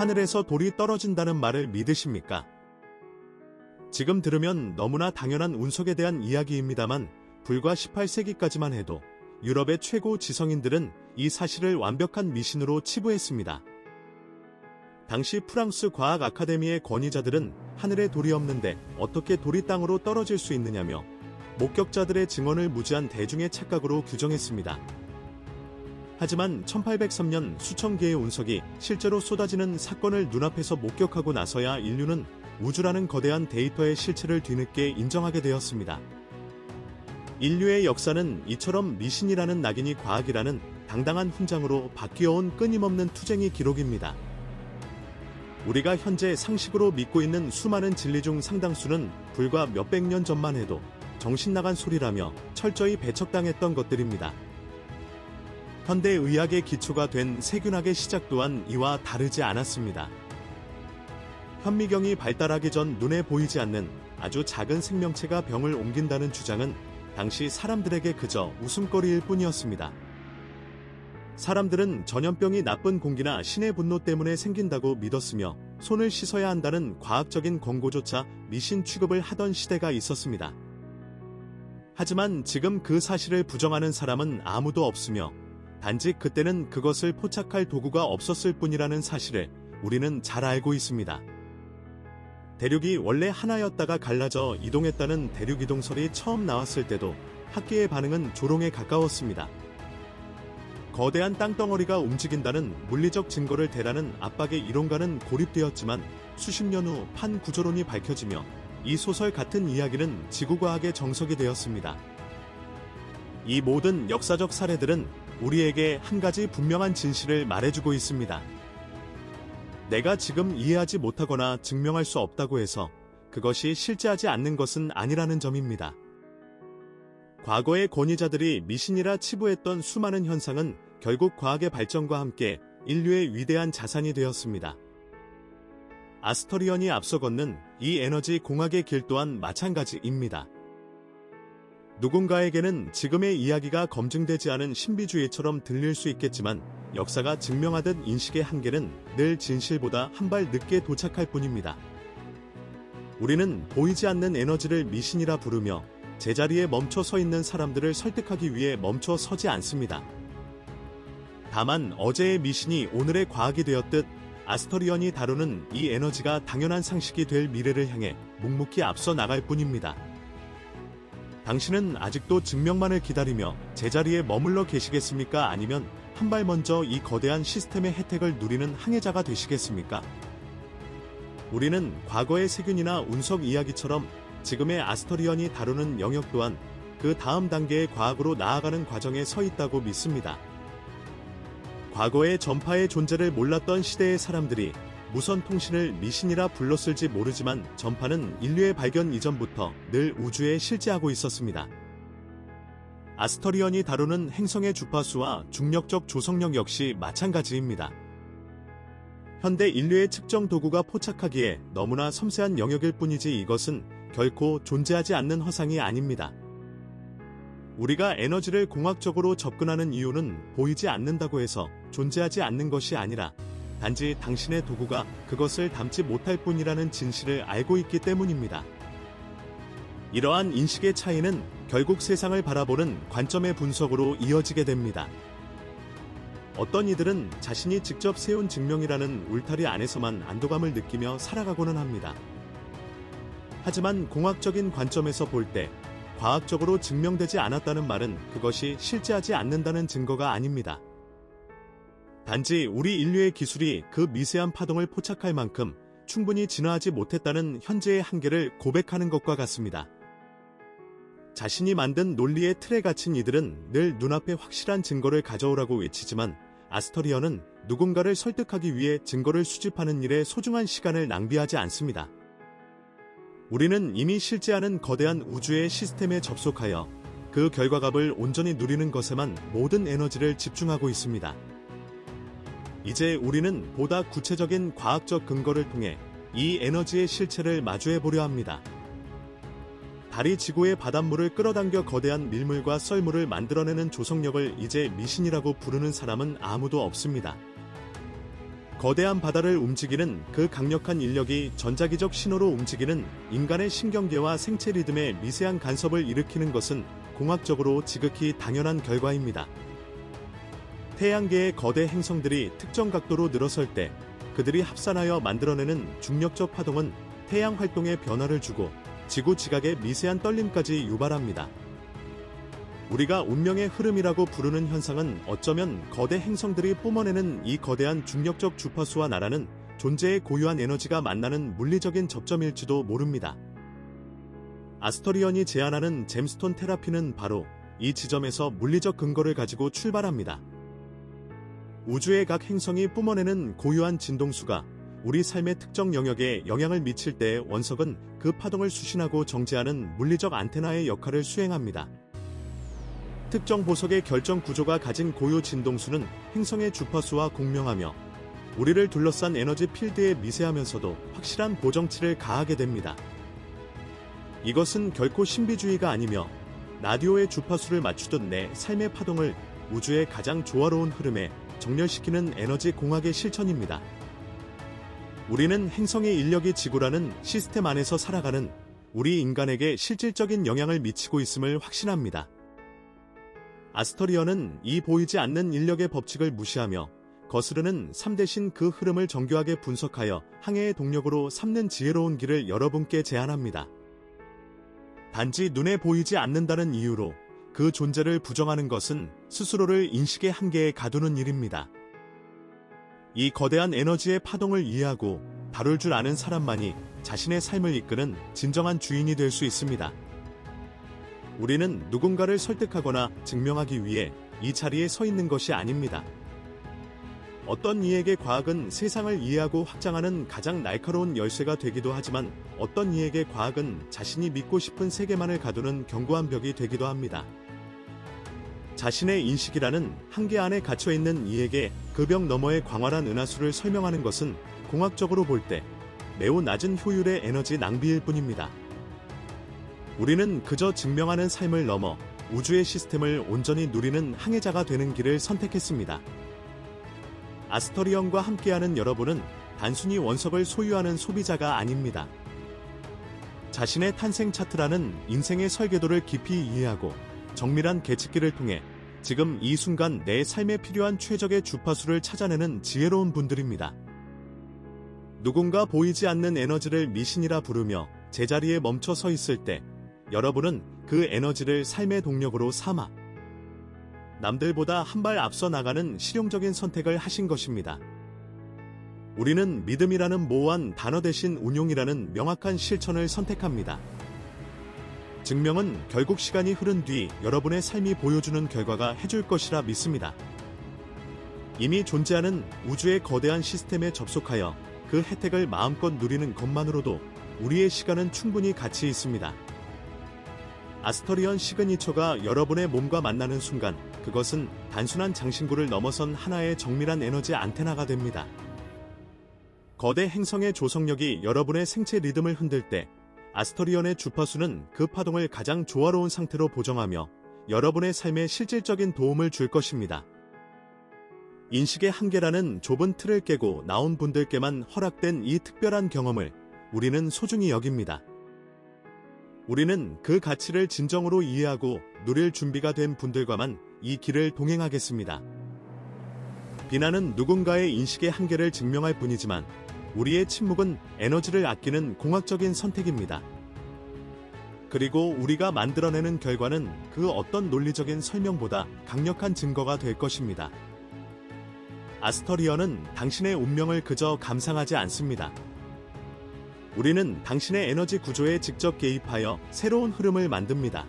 하늘에서 돌이 떨어진다는 말을 믿으십니까? 지금 들으면 너무나 당연한 운석에 대한 이야기입니다만 불과 18세기까지만 해도 유럽의 최고 지성인들은 이 사실을 완벽한 미신으로 치부했습니다. 당시 프랑스 과학 아카데미의 권위자들은 하늘에 돌이 없는데 어떻게 돌이 땅으로 떨어질 수 있느냐며 목격자들의 증언을 무지한 대중의 착각으로 규정했습니다. 하지만 1803년 수천 개의 운석이 실제로 쏟아지는 사건을 눈앞에서 목격하고 나서야 인류는 우주라는 거대한 데이터의 실체를 뒤늦게 인정하게 되었습니다. 인류의 역사는 이처럼 미신이라는 낙인이 과학이라는 당당한 훈장으로 바뀌어온 끊임없는 투쟁의 기록입니다. 우리가 현재 상식으로 믿고 있는 수많은 진리 중 상당수는 불과 몇백 년 전만 해도 정신나간 소리라며 철저히 배척당했던 것들입니다. 현대의학의 기초가 된 세균학의 시작 또한 이와 다르지 않았습니다. 현미경이 발달하기 전 눈에 보이지 않는 아주 작은 생명체가 병을 옮긴다는 주장은 당시 사람들에게 그저 웃음거리일 뿐이었습니다. 사람들은 전염병이 나쁜 공기나 신의 분노 때문에 생긴다고 믿었으며 손을 씻어야 한다는 과학적인 권고조차 미신 취급을 하던 시대가 있었습니다. 하지만 지금 그 사실을 부정하는 사람은 아무도 없으며 단지 그때는 그것을 포착할 도구가 없었을 뿐이라는 사실을 우리는 잘 알고 있습니다. 대륙이 원래 하나였다가 갈라져 이동했다는 대륙이동설이 처음 나왔을 때도 학계의 반응은 조롱에 가까웠습니다. 거대한 땅덩어리가 움직인다는 물리적 증거를 대라는 압박의 이론가는 고립되었지만 수십 년 후 판구조론이 밝혀지며 이 소설 같은 이야기는 지구과학의 정석이 되었습니다. 이 모든 역사적 사례들은 우리에게 한 가지 분명한 진실을 말해주고 있습니다. 내가 지금 이해하지 못하거나 증명할 수 없다고 해서 그것이 실제하지 않는 것은 아니라는 점입니다. 과거의 권위자들이 미신이라 치부했던 수많은 현상은 결국 과학의 발전과 함께 인류의 위대한 자산이 되었습니다. 아스터리언이 앞서 걷는 이 에너지 공학의 길 또한 마찬가지입니다. 누군가에게는 지금의 이야기가 검증되지 않은 신비주의처럼 들릴 수 있겠지만 역사가 증명하듯 인식의 한계는 늘 진실보다 한 발 늦게 도착할 뿐입니다. 우리는 보이지 않는 에너지를 미신이라 부르며 제자리에 멈춰 서 있는 사람들을 설득하기 위해 멈춰 서지 않습니다. 다만 어제의 미신이 오늘의 과학이 되었듯 아스터리언이 다루는 이 에너지가 당연한 상식이 될 미래를 향해 묵묵히 앞서 나갈 뿐입니다. 당신은 아직도 증명만을 기다리며 제자리에 머물러 계시겠습니까? 아니면 한 발 먼저 이 거대한 시스템의 혜택을 누리는 항해자가 되시겠습니까? 우리는 과거의 세균이나 운석 이야기처럼 지금의 아스터리언이 다루는 영역 또한 그 다음 단계의 과학으로 나아가는 과정에 서 있다고 믿습니다. 과거의 전파의 존재를 몰랐던 시대의 사람들이 무선 통신을 미신이라 불렀을지 모르지만 전파는 인류의 발견 이전부터 늘 우주에 실재하고 있었습니다. 아스터리언이 다루는 행성의 주파수와 중력적 조성력 역시 마찬가지입니다. 현대 인류의 측정 도구가 포착하기에 너무나 섬세한 영역일 뿐이지 이것은 결코 존재하지 않는 허상이 아닙니다. 우리가 에너지를 공학적으로 접근하는 이유는 보이지 않는다고 해서 존재하지 않는 것이 아니라 단지 당신의 도구가 그것을 담지 못할 뿐이라는 진실을 알고 있기 때문입니다. 이러한 인식의 차이는 결국 세상을 바라보는 관점의 분석으로 이어지게 됩니다. 어떤 이들은 자신이 직접 세운 증명이라는 울타리 안에서만 안도감을 느끼며 살아가고는 합니다. 하지만 공학적인 관점에서 볼 때 과학적으로 증명되지 않았다는 말은 그것이 실제하지 않는다는 증거가 아닙니다. 단지 우리 인류의 기술이 그 미세한 파동을 포착할 만큼 충분히 진화하지 못했다는 현재의 한계를 고백하는 것과 같습니다. 자신이 만든 논리의 틀에 갇힌 이들은 늘 눈앞에 확실한 증거를 가져오라고 외치지만 아스터리언은 누군가를 설득하기 위해 증거를 수집하는 일에 소중한 시간을 낭비하지 않습니다. 우리는 이미 실제하는 거대한 우주의 시스템에 접속하여 그 결과값을 온전히 누리는 것에만 모든 에너지를 집중하고 있습니다. 이제 우리는 보다 구체적인 과학적 근거를 통해 이 에너지의 실체를 마주해 보려 합니다. 달이 지구의 바닷물을 끌어당겨 거대한 밀물과 썰물을 만들어내는 조성력을 이제 미신이라고 부르는 사람은 아무도 없습니다. 거대한 바다를 움직이는 그 강력한 인력이 전자기적 신호로 움직이는 인간의 신경계와 생체 리듬에 미세한 간섭을 일으키는 것은 공학적으로 지극히 당연한 결과입니다. 태양계의 거대 행성들이 특정 각도로 늘어설 때 그들이 합산하여 만들어내는 중력적 파동은 태양 활동에 변화를 주고 지구 지각의 미세한 떨림까지 유발합니다. 우리가 운명의 흐름이라고 부르는 현상은 어쩌면 거대 행성들이 뿜어내는 이 거대한 중력적 주파수와 나라는 존재의 고유한 에너지가 만나는 물리적인 접점일지도 모릅니다. 아스터리언이 제안하는 잼스톤 테라피는 바로 이 지점에서 물리적 근거를 가지고 출발합니다. 우주의 각 행성이 뿜어내는 고유한 진동수가 우리 삶의 특정 영역에 영향을 미칠 때 원석은 그 파동을 수신하고 정지하는 물리적 안테나의 역할을 수행합니다. 특정 보석의 결정 구조가 가진 고유 진동수는 행성의 주파수와 공명하며 우리를 둘러싼 에너지 필드에 미세하면서도 확실한 보정치를 가하게 됩니다. 이것은 결코 신비주의가 아니며 라디오의 주파수를 맞추듯 내 삶의 파동을 우주의 가장 조화로운 흐름에 정렬시키는 에너지 공학의 실천입니다. 우리는 행성의 인력이 지구라는 시스템 안에서 살아가는 우리 인간에게 실질적인 영향을 미치고 있음을 확신합니다. 아스터리언은 이 보이지 않는 인력의 법칙을 무시하며 거스르는 삶 대신 그 흐름을 정교하게 분석하여 항해의 동력으로 삼는 지혜로운 길을 여러분께 제안합니다. 단지 눈에 보이지 않는다는 이유로 그 존재를 부정하는 것은 스스로를 인식의 한계에 가두는 일입니다. 이 거대한 에너지의 파동을 이해하고 다룰 줄 아는 사람만이 자신의 삶을 이끄는 진정한 주인이 될 수 있습니다. 우리는 누군가를 설득하거나 증명하기 위해 이 자리에 서 있는 것이 아닙니다. 어떤 이에게 과학은 세상을 이해하고 확장하는 가장 날카로운 열쇠가 되기도 하지만 어떤 이에게 과학은 자신이 믿고 싶은 세계만을 가두는 견고한 벽이 되기도 합니다. 자신의 인식이라는 한계 안에 갇혀있는 이에게 그 벽 너머의 광활한 은하수를 설명하는 것은 공학적으로 볼 때 매우 낮은 효율의 에너지 낭비일 뿐입니다. 우리는 그저 증명하는 삶을 넘어 우주의 시스템을 온전히 누리는 항해자가 되는 길을 선택했습니다. 아스터리언과 함께하는 여러분은 단순히 원석을 소유하는 소비자가 아닙니다. 자신의 탄생 차트라는 인생의 설계도를 깊이 이해하고 정밀한 계측기를 통해 지금 이 순간 내 삶에 필요한 최적의 주파수를 찾아내는 지혜로운 분들입니다. 누군가 보이지 않는 에너지를 미신이라 부르며 제자리에 멈춰 서 있을 때 여러분은 그 에너지를 삶의 동력으로 삼아 남들보다 한 발 앞서 나가는 실용적인 선택을 하신 것입니다. 우리는 믿음이라는 모호한 단어 대신 운용이라는 명확한 실천을 선택합니다. 증명은 결국 시간이 흐른 뒤 여러분의 삶이 보여주는 결과가 해줄 것이라 믿습니다. 이미 존재하는 우주의 거대한 시스템에 접속하여 그 혜택을 마음껏 누리는 것만으로도 우리의 시간은 충분히 가치 있습니다. 아스터리언 시그니처가 여러분의 몸과 만나는 순간 그것은 단순한 장신구를 넘어선 하나의 정밀한 에너지 안테나가 됩니다. 거대 행성의 조성력이 여러분의 생체 리듬을 흔들 때 아스터리언의 주파수는 그 파동을 가장 조화로운 상태로 보정하며 여러분의 삶에 실질적인 도움을 줄 것입니다. 인식의 한계라는 좁은 틀을 깨고 나온 분들께만 허락된 이 특별한 경험을 우리는 소중히 여깁니다. 우리는 그 가치를 진정으로 이해하고 누릴 준비가 된 분들과만 이 길을 동행하겠습니다. 비난은 누군가의 인식의 한계를 증명할 뿐이지만 우리의 침묵은 에너지를 아끼는 공학적인 선택입니다. 그리고 우리가 만들어내는 결과는 그 어떤 논리적인 설명보다 강력한 증거가 될 것입니다. 아스터리언은 당신의 운명을 그저 감상하지 않습니다. 우리는 당신의 에너지 구조에 직접 개입하여 새로운 흐름을 만듭니다.